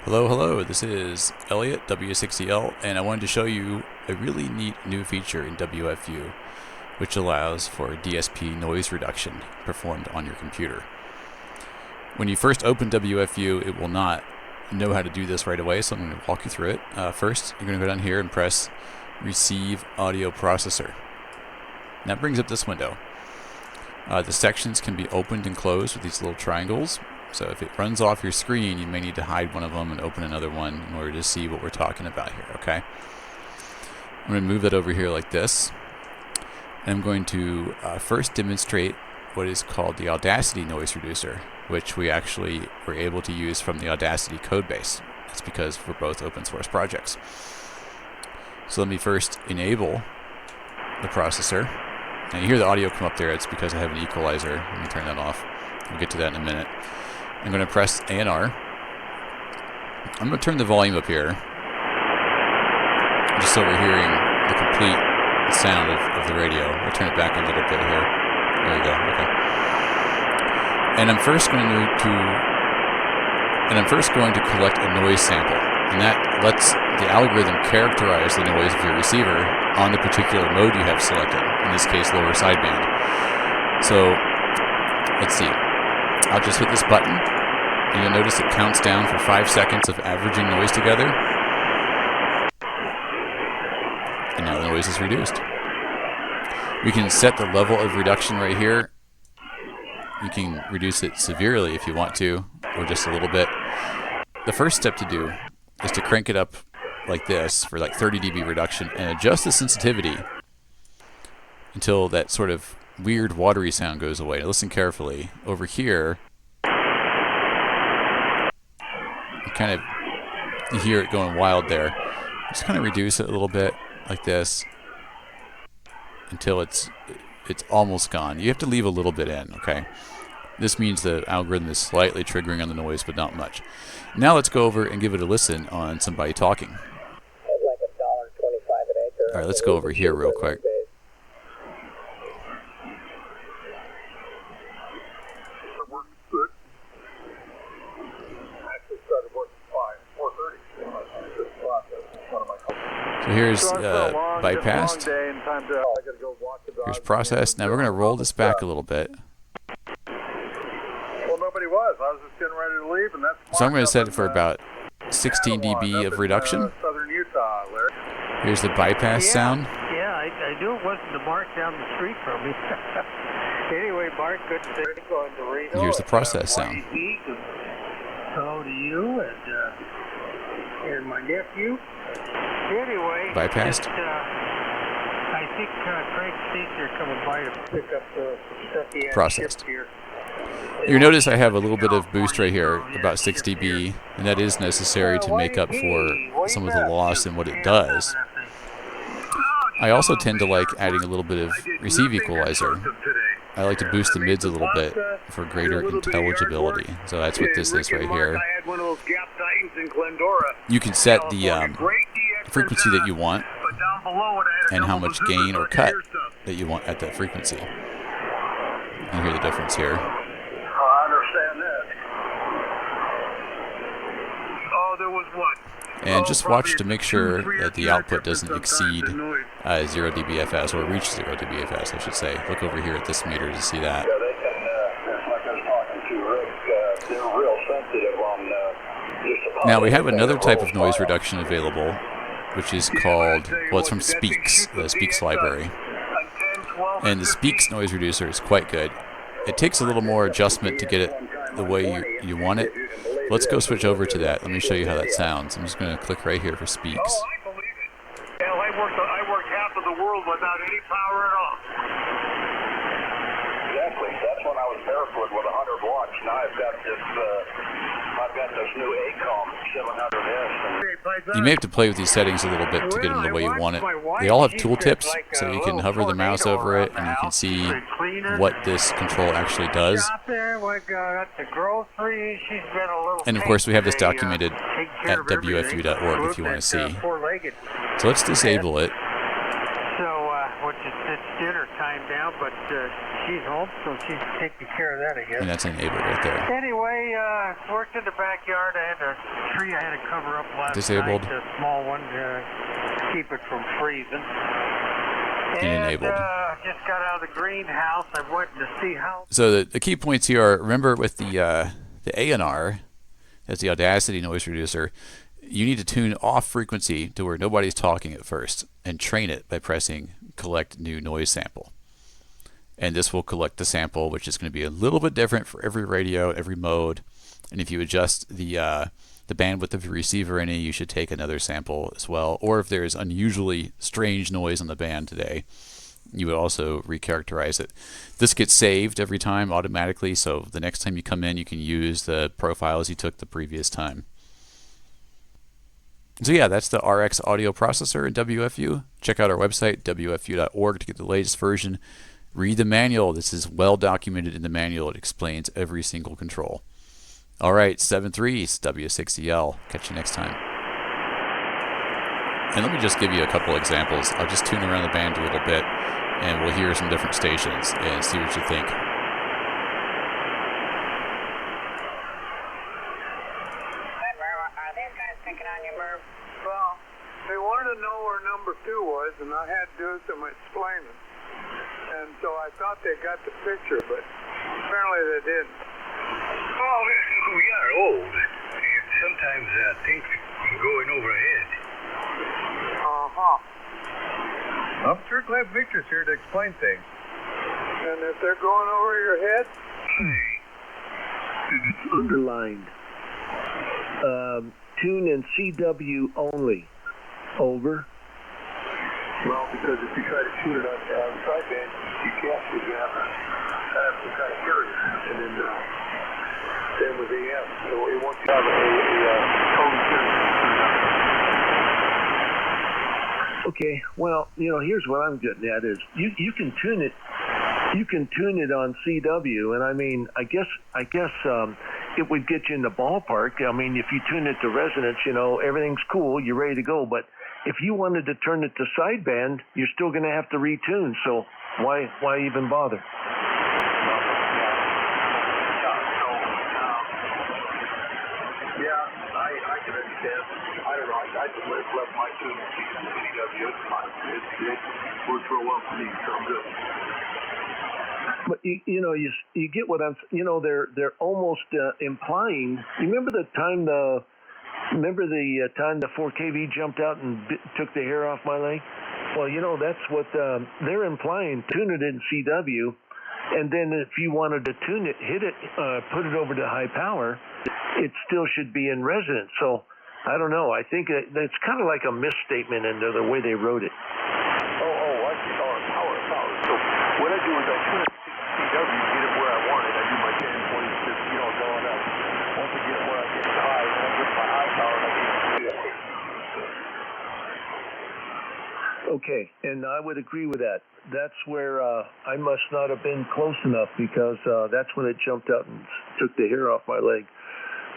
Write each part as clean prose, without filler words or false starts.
Hello, hello, this is Elliot, W6EL, and I wanted to show you a really neat new feature in wfview, which allows for DSP noise reduction performed on your computer. When you first open wfview, it will not know how to do this right away, so I'm going to walk you through it. First, you're going to go down here and press Receive Audio Processor. And that brings up this window. The sections can be opened and closed with these little triangles. So if it runs off your screen, you may need to hide one of them and open another one in order to see what we're talking about here, okay? I'm going to move that over here like this. And I'm going to first demonstrate what is called the Audacity noise reducer, which we actually were able to use from the Audacity codebase. That's because we're both open source projects. So let me first enable the processor. Now you hear the audio come up there. It's because I have an equalizer. Let me turn that off. We'll get to that in a minute. I'm going to press A and R. I'm going to turn the volume up here, just so we're hearing the complete sound of the radio. I'll turn it back a little bit here. There we go. Okay. And I'm first going to collect a noise sample, and that lets the algorithm characterize the noise of your receiver on the particular mode you have selected. In this case, lower sideband. So let's see. I'll just hit this button, and you'll notice it counts down for 5 seconds of averaging noise together. And now the noise is reduced. We can set the level of reduction right here. You can reduce it severely if you want to, or just a little bit. The first step to do is to crank it up like this for like 30 dB reduction and adjust the sensitivity until that sort of weird watery sound goes away. Now listen carefully. Over here, you hear it going wild there. Just kind of reduce it a little bit like this until it's almost gone. You have to leave a little bit in, okay? This means the algorithm is slightly triggering on the noise, but not much. Now let's go over and give it a listen on somebody talking. All right, let's go over here real quick. So here's bypassed. Here's processed. Now we're going to roll this back a little bit. Well, nobody was. I was just getting ready to leave, and that's. So I'm going to set it for about 16 dB of reduction. Southern Utah, Larry. Here's the bypass sound. Yeah, I knew it wasn't the Mark down the street from me. Anyway, Mark, good to see you going to Reno. And here's the process sound. Hello to you and my nephew. Anyway, Bypassed. I think Craig Caesar coming by to pick up the stuff he had Processed. shipped here. You notice I have a little bit of boost right here, about 6 dB, and that is necessary to make up for some of the loss in what it does. I also tend to like adding a little bit of receive equalizer. I like to boost the mids a little bit for greater intelligibility. So that's what this is right here. You can set the frequency that you want and how much gain or cut that you want at that frequency. You hear the difference here. I understand that. Oh, there was one. And just watch to make sure that the output doesn't exceed 0 dBFS, or reach 0 dBFS, I should say. Look over here at this meter to see that. Yeah, they can, like I was talking to Rick, they're real sensitive on Now we have another type of noise reduction available, which is called, well, it's from Speaks, the Speaks library. And the Speaks noise reducer is quite good. It takes a little more adjustment to get it the way you want it. Let's go switch over to that. Let me show you how that sounds. I'm just going to click right here for Speaks. Oh, I believe it. Hell, I worked half of the world without any power at all. Exactly. That's when I was barefoot with 100 watts. Now I've got this new ACOM 700S. You may have to play with these settings a little bit to get them the way you want it. They all have tooltips, so you can hover the mouse over it and you can see what this control actually does. And of course we have this documented at wfview.org if you want to see. So let's disable it. So, what you sit dinner time now, but she's home, so she's taking care of that, I guess. And that's enabled right there. Anyway, worked in the backyard. I had a tree I had to cover up last Disabled. night, a small one, to keep it from freezing. And enabled. Just got out of the greenhouse. I went to see how. So the key points here are, remember with the A&R, that's the Audacity noise reducer, you need to tune off frequency to where nobody's talking at first and train it by pressing collect new noise sample. And this will collect the sample, which is going to be a little bit different for every radio, every mode. And if you adjust the bandwidth of your receiver any, you should take another sample as well. Or if there's unusually strange noise on the band today, you would also recharacterize it. This gets saved every time automatically, so the next time you come in, you can use the profiles you took the previous time. So yeah, that's the RX audio processor in WFView. Check out our website, wfview.org, to get the latest version. Read the manual. This is well documented in the manual. It explains every single control. All right, 7.3's W6EL. Catch you next time. And let me just give you a couple examples. I'll just tune around the band a little bit, and we'll hear some different stations and see what you think. Are these guys picking on you, Merv? Well, they wanted to know where number 2 was, and I had to do some explaining. And so I thought they got the picture, but apparently they didn't. Oh, we are old. Sometimes things going overhead. Uh-huh. I'm sure glad Victor's here to explain things. And if they're going over your head? It's underlined. Tune in CW only. Over. Well, because if you try to shoot it on sideband, you can't. You have to kind of hear it. And then same with AM. So it won't have a tone series. Okay, well, here's what I'm getting at is you can tune it on CW, and I mean, I guess it would get you in the ballpark. I mean, if you tune it to resonance, everything's cool, you're ready to go. But if you wanted to turn it to sideband, you're still going to have to retune. So why even bother? I can understand. I don't know. I just left my tune in CW. It's fine. It works real well for me, so I'm good. But you get what I'm. They're almost implying. You remember the time the 4KV jumped out and took the hair off my leg? Well, that's what they're implying. Tune it in CW, and then if you wanted to tune it, hit it, put it over to high power, it still should be in resonance. So I don't know. I think it's kind of like a misstatement in the way they wrote it. Oh, I see. Power. So what I do is I tune it to CW, get it where I want it. I do my 10, 20, just, going up. Once I get it where I get it high, then I get my high power and I get it. Okay, and I would agree with that. That's where I must not have been close enough, because that's when it jumped out and took the hair off my leg.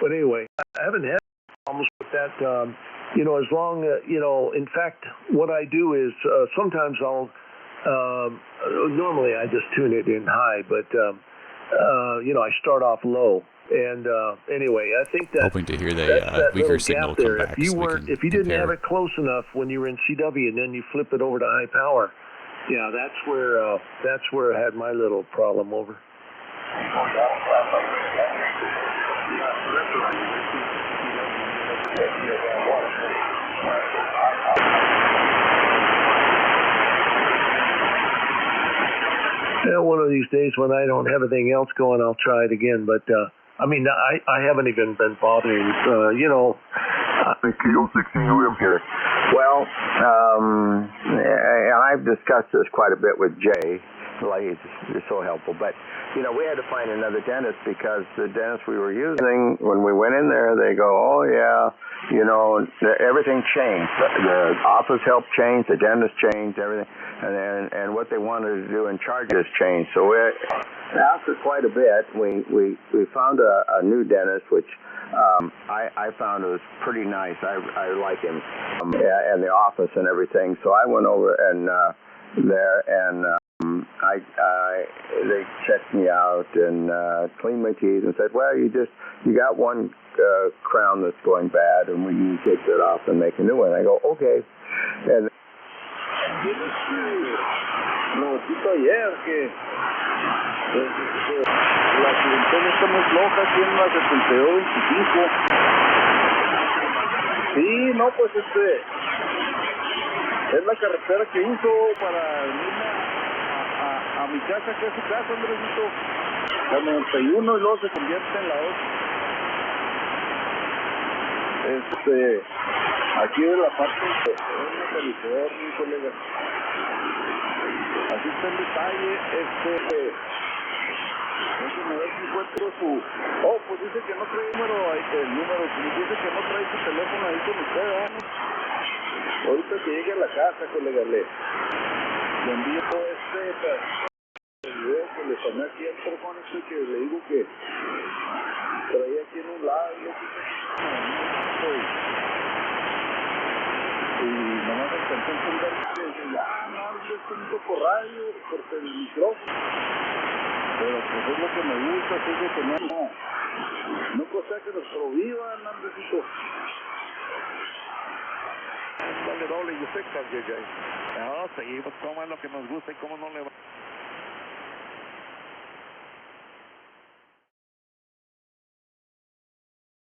But anyway, I haven't had problems with that. As long in fact, what I do is sometimes I'll normally I just tune it in high, but I start off low. And anyway, I think that Hoping to hear the weaker signal come back. If you didn't have it close enough when you were in CW, and then you flip it over to high power, yeah, that's where I had my little problem over. Yeah, one of these days when I don't have anything else going, I'll try it again. But I haven't even been bothering. Kilo 16 William here. Well, I've discussed this quite a bit with Jay. He's so helpful. But, we had to find another dentist, because the dentist we were using, when we went in there, they go, oh, yeah, everything changed. The office help changed, the dentist changed, everything. And what they wanted to do in charges changed. So after quite a bit, we found a new dentist, which I found it was pretty nice. I like him, and the office and everything. So I went over and there, and they checked me out and cleaned my teeth and said, well, you got one crown that's going bad, and we can take that off and make a new one. I go, okay. And lo quito ayer, que la clientela está muy floja aquí en la 7225. Sí, no, pues es la carretera que uso para venir a mi casa, que es su casa, Andresito. La 91 y luego se convierte en la 8. Aquí de la parte de California, colega. Así está el detalle, déjeme ver si encuentro su... Oh, pues dice que no trae el número, dice que no trae su teléfono ahí con usted, vamos. Ahorita que llegue a la casa, colega, le envío el video que le tomé aquí al teléfono, que le digo que traía aquí en un lado, y nomás alcancé a entender que ya, no, es un poco radio, porque el micrófono, pero pues es lo que me gusta, es lo que no cosa que nos prohíban, Andresito. Dale doble y usted, no, seguimos, como es lo que nos gusta y cómo no le va.